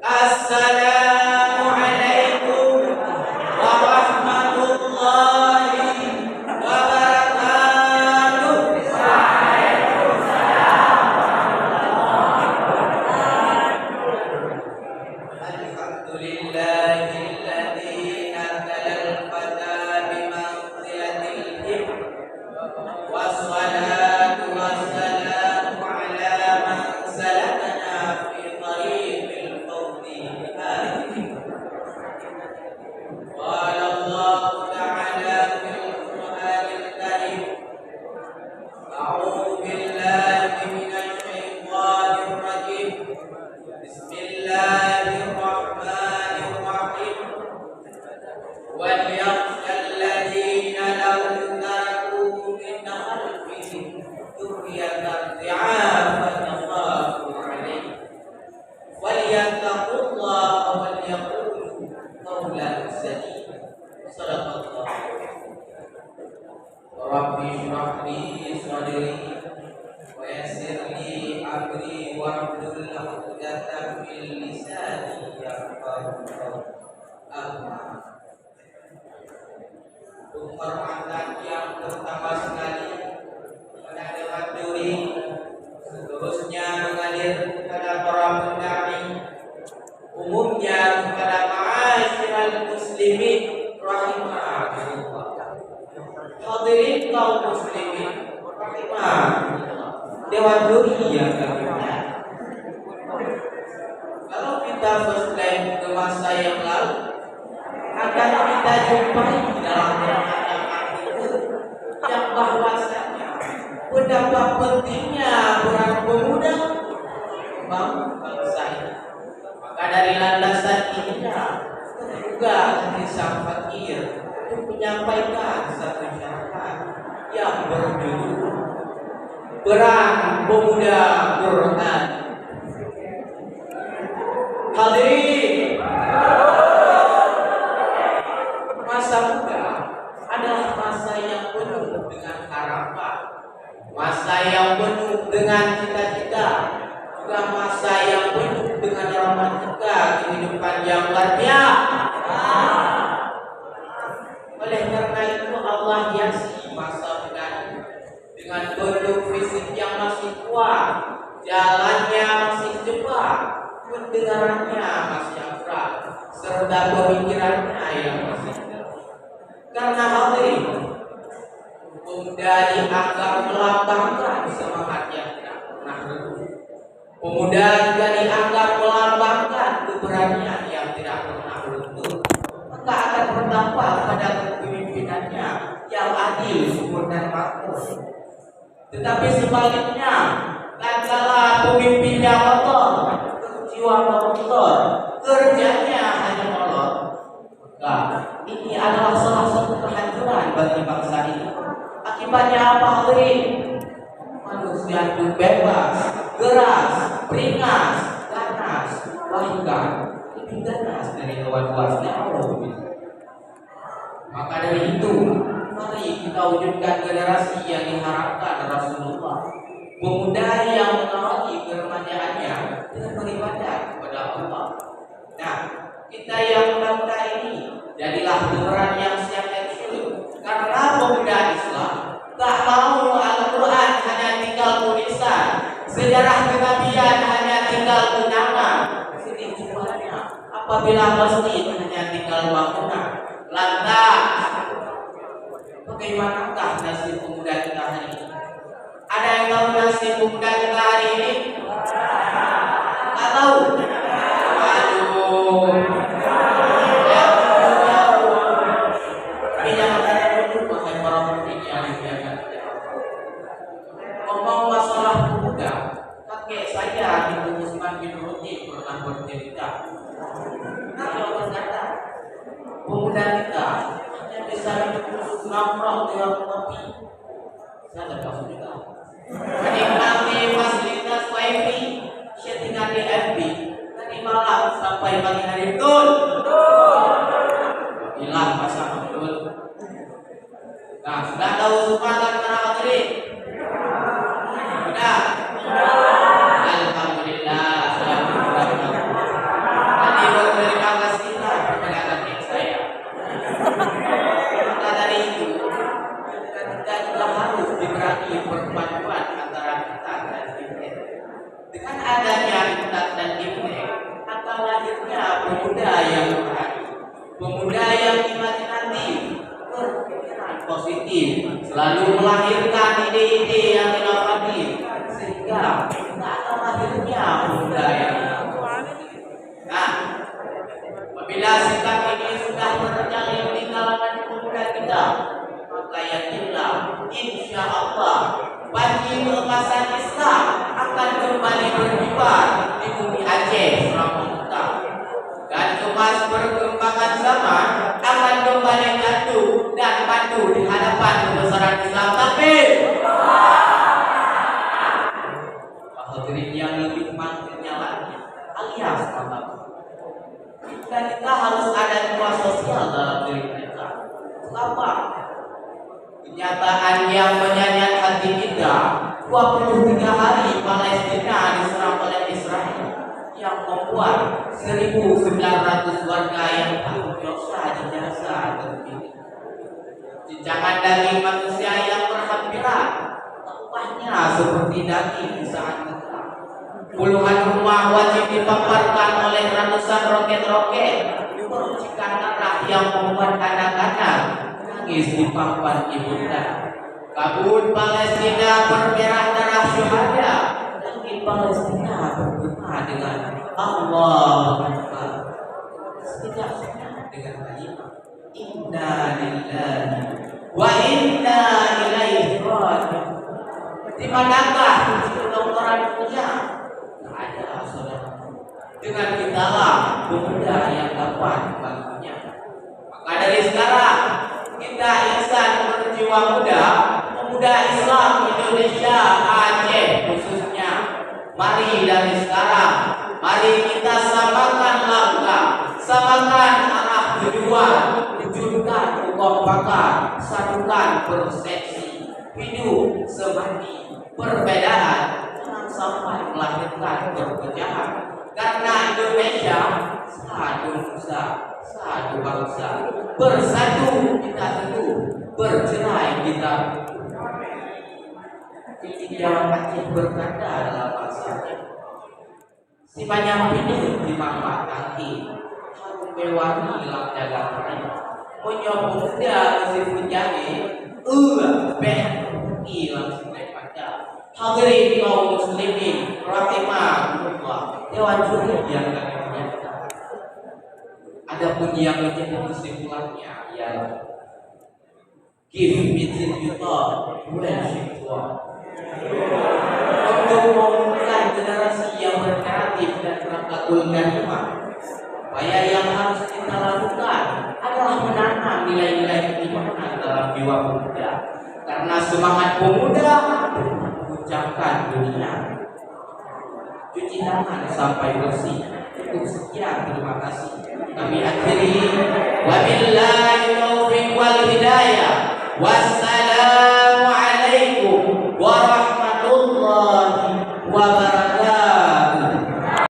Assalamualaikum warahmatullahi wabarakatuh. Alhamdulillahilladzi nazzalal qadara bimanzilatil himn wassalatu wassalamu ala man salakana fi tariqil qawli bihadhihi. Qala Allahu ta'ala fil Qur'anil Karim, a'udzu billahi minasy syaithanir rajim. Bismillahirrahmanirrahim. وَلْيَخْشَ الَّذِينَ لَوْ تَرَكُوا مِنْ خَلْفِهِمْ ذُرِّيَّةً ضِعَافًا خَافُوا عَلَيْهِمْ فَلْيَتَّقُوا اللَّهَ وَلْيَقُولُوا قَوْلًا سَدِيدًا. Shadaqallah. Rabbi shrah li sadri wa yassir li amri wahlul 'uqdatam min lisani yafqahu qawli. Penghormatan yang pertama sekali kepada Dewan Juri, seterusnya mengalir kepada para pendamping, umumnya kepada ma'asyiral muslimin rahimahumullah. Hadirin kaum muslimin rahimahumullah. Dewan Juri yang kami, kalau kita flashback ke masa yang lalu, akan kita jumpai dalam perkataan itu yang bahwasanya betapa pentingnya peran pemuda membangun bangsa ini. Maka dari landasan inilah juga sang fakir untuk menyampaikan satu syarat yang berjudul Peran Pemuda Quran. Hadirin, masa muda adalah masa yang penuh dengan harapan, masa yang penuh dengan cita-cita, juga masa yang penuh dengan romantika kehidupan yang luar biasa. Oleh karena itu Allah hiasi masa muda dengan bentuk fisik yang masih kuat, jalannya masih cepat, pendengarannya masih akrab, serta pemikirannya yang masih jelas. Karena hadirin, pemuda dianggap melambangkan semangat yang tidak pernah redup. Pemuda juga dianggap melambangkan keberanian yang tidak pernah luntur. Maka akan berdampak pada kepemimpinannya yang adil, subur dan makmur. Tetapi sebaliknya, tatkala pemimpinnya kotor, jiwa kotor, kerjanya hanya molor, maka ini adalah salah satu kehancuran bagi bangsa ini. Akibatnya apa, hadirin? Manusia itu bebas, geras, beringas, ganas, bahkan lebih ganas dari hewan buasnya Allah. Maka dari itu, mari kita wujudkan generasi yang diharapkan Rasulullah, pemuda yang mengawali keremajaannya dengan beribadah kepada Allah. Nah, kita yang muda-muda ini jadilah pemeran yang siap pensiun, karena pemuda Islam tak mau Al-Quran hanya tinggal tulisan, sejarah kenabian hanya tinggal kenangan. Sini cumanya apabila masjid hanya tinggal bangunan. Lantas bagaimanakah nasib pemuda kita hari ini? Ada yang tahu nasib pemuda kita hari ini? Tak tahu? Aduh. Tapi jangan ada dulu wahai para pendidik yang dimuliakan. Ngomong masalah pemuda, kakek saya di Usman bin Rudi pernah bercerita. Beliau berkata, pemuda kita hanya bisa hidup nongkrong di warung kopi. Saya termasuk juga. Menikmati fasilitas wifi, chattingan di FB dari malam sampai pagi hari. Betul. Hilang masa betul. Nah, sudah tahu Subhatan para hadirin? Sudah. Alhamdulillah. lalu melahirkan ide-ide yang inovatif sehingga tak akan lahirnya pemuda yang nah, apabila sikap ini sudah terjalin di kalangan pemuda kita, maka yakinlah insya Allah bagi keemasan Islam akan kembali berkibar di bumi Aceh selama kita, dan kemas perkembangan zaman akan kembali jatuh dan patuh di hadapan kebesaran Islam. Takbir! Hadirin yang lebih manggilnya lagi, alias mantap. Kita harus ada dua sosial dalam diri kita. Kenapa? Kenyataan yang menyayat hati kita, 23 hari Palestina diserang oleh Israel yang membuat 1.900 warga yang takut dosa dijasa terpilih. Jenjangan daging manusia yang berhampiran, upahnya seperti daging di saat terbang. Puluhan rumah wajib dipaparkan oleh ratusan roket-roket, percikan darah yang membuat anak-anak nangis di papan ibunda. Kabut Palestina bermerah darah syuhada, langit Palestina bergema dengan Allahu Akbar. Setidaknya dengan kalimat Inna lillahi wa inna ilaihi raji'un. Di manakah kedokteran dunia? Tak ada, saudara. Dengan kitalah pemuda yang dapat membantunya. Maka dari sekarang kita insan berjiwa muda, pemuda Islam Indonesia Aceh khususnya, mari dari sekarang, mari kita samakan langkah, samakan arah tujuan, wujudkan kekompakan, satukan persepsi, hidup semati perbedaan, jangan sampai melahirkan perpecahan. Karena Indonesia satu nusa, satu bangsa, bersatu kita teguh, bercerai kita. Ketinjauan Aceh berkata dalam bahasanya, si banyak pilih di mama tangki, harum bewangi dalam jalan raya, menyokong muda meskipun jadi, hilang sungai pada. Hadirin kaum muslimin rahimahullah, dewan juri yang kami muliakan. Adapun yang menjadi kesimpulannya ialah give within you thought when she thought. Untuk memulai generasi yang berkreatif dan mengagulkan umat, upaya yang harus kita lakukan adalah menanam nilai-nilai keimanan dalam jiwa pemuda. Karena semangat pemuda mengucapkan dunia. Cuci tangan sampai bersih. Cukup sekian, terima kasih. Kami akhiri